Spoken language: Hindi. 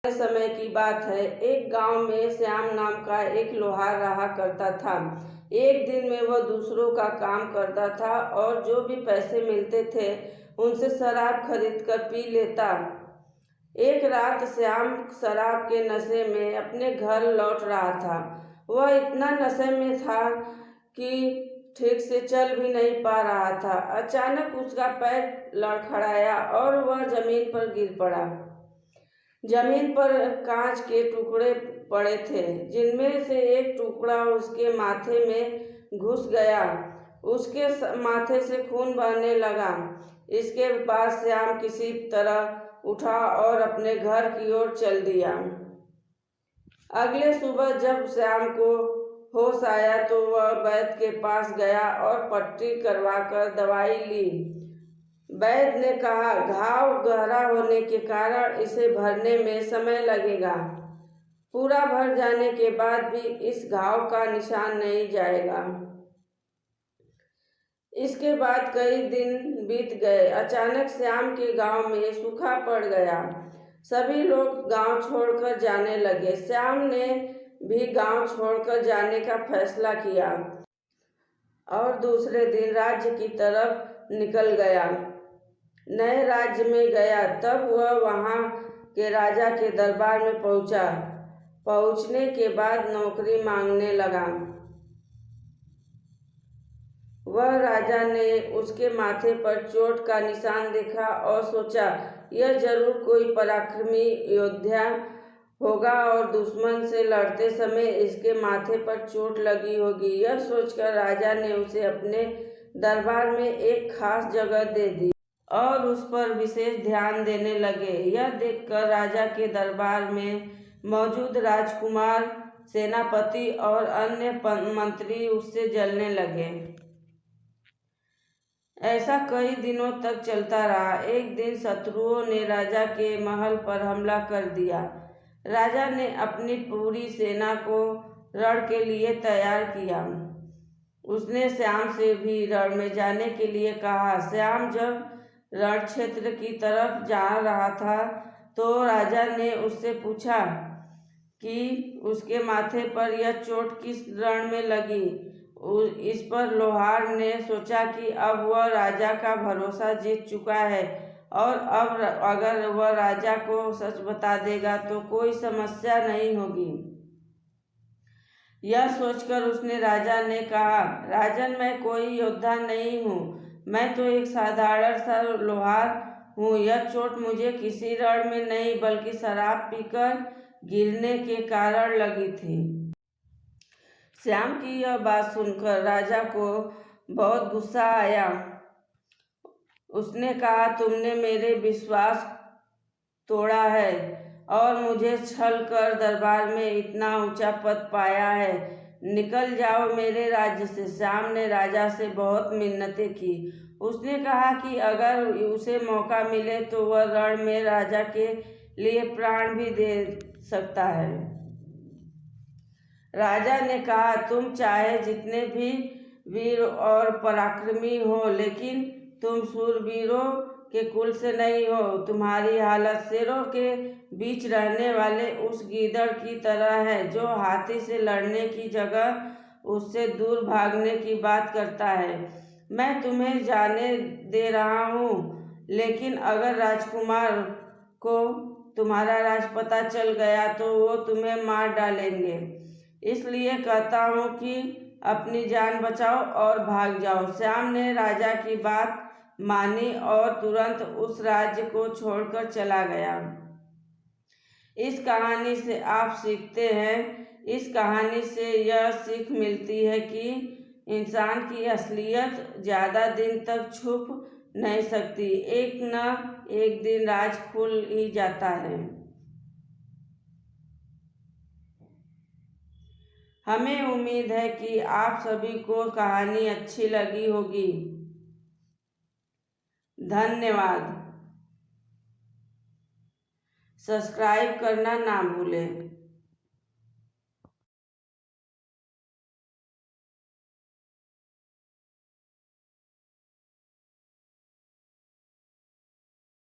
समय की बात है। एक गांव में श्याम नाम का एक लोहार रहा करता था। एक दिन में वह दूसरों का काम करता था और जो भी पैसे मिलते थे उनसे शराब खरीद कर पी लेता। एक रात श्याम शराब के नशे में अपने घर लौट रहा था। वह इतना नशे में था कि ठीक से चल भी नहीं पा रहा था। अचानक उसका पैर लड़खड़ाया और वह जमीन पर गिर पड़ा। जमीन पर कांच के टुकड़े पड़े थे, जिनमें से एक टुकड़ा उसके माथे में घुस गया। उसके माथे से खून बहने लगा। इसके बाद श्याम किसी तरह उठा और अपने घर की ओर चल दिया। अगले सुबह जब श्याम को होश आया तो वह वैद्य के पास गया और पट्टी करवाकर दवाई ली। वैद्य ने कहा, घाव गहरा होने के कारण इसे भरने में समय लगेगा। पूरा भर जाने के बाद भी इस घाव का निशान नहीं जाएगा। इसके बाद कई दिन बीत गए। अचानक श्याम के गांव में सूखा पड़ गया। सभी लोग गांव छोड़कर जाने लगे। श्याम ने भी गांव छोड़कर जाने का फैसला किया और दूसरे दिन राज्य की तरफ निकल गया। नए राज्य में गया तब वह वहां के राजा के दरबार में पहुंचा। पहुंचने के बाद नौकरी मांगने लगा। वह राजा ने उसके माथे पर चोट का निशान देखा और सोचा, यह जरूर कोई पराक्रमी योद्धा होगा और दुश्मन से लड़ते समय इसके माथे पर चोट लगी होगी। यह सोचकर राजा ने उसे अपने दरबार में एक खास जगह दे दी और उस पर विशेष ध्यान देने लगे। यह देखकर राजा के दरबार में मौजूद राजकुमार, सेनापति और अन्य मंत्री उससे जलने लगे। ऐसा कई दिनों तक चलता रहा। एक दिन शत्रुओं ने राजा के महल पर हमला कर दिया। राजा ने अपनी पूरी सेना को रण के लिए तैयार किया। उसने श्याम से भी रण में जाने के लिए कहा। श्याम जब रण क्षेत्र की तरफ जा रहा था तो राजा ने उससे पूछा कि उसके माथे पर यह चोट किस रण में लगी। इस पर लोहार ने सोचा कि अब वह राजा का भरोसा जीत चुका है और अब अगर वह राजा को सच बता देगा तो कोई समस्या नहीं होगी। यह सोचकर उसने राजा ने कहा, राजन, मैं कोई योद्धा नहीं हूँ, मैं तो एक साधारण सा लोहार हूँ। यह चोट मुझे किसी रण में नहीं बल्कि शराब पीकर गिरने के कारण लगी थी। श्याम की यह बात सुनकर राजा को बहुत गुस्सा आया। उसने कहा, तुमने मेरे विश्वास तोड़ा है और मुझे छल कर दरबार में इतना ऊंचा पद पाया है। निकल जाओ मेरे राज्य से। श्याम ने राजा से बहुत मिन्नतें की। उसने कहा कि अगर उसे मौका मिले तो वह रण में राजा के लिए प्राण भी दे सकता है। राजा ने कहा, तुम चाहे जितने भी वीर और पराक्रमी हो, लेकिन तुम शूरवीरों के कुल से नहीं हो। तुम्हारी हालत शेरों के बीच रहने वाले उस गीदड़ की तरह है जो हाथी से लड़ने की जगह उससे दूर भागने की बात करता है। मैं तुम्हें जाने दे रहा हूँ, लेकिन अगर राजकुमार को तुम्हारा राज पता चल गया तो वो तुम्हें मार डालेंगे। इसलिए कहता हूँ कि अपनी जान बचाओ और भाग जाओ। श्याम ने राजा की बात मानी और तुरंत उस राज्य को छोड़कर चला गया। इस कहानी से आप सीखते हैं, इस कहानी से यह सीख मिलती है कि इंसान की असलियत ज़्यादा दिन तक छुप नहीं सकती। एक न एक दिन राज खुल ही जाता है। हमें उम्मीद है कि आप सभी को कहानी अच्छी लगी होगी। धन्यवाद। सब्सक्राइब करना ना भूलें।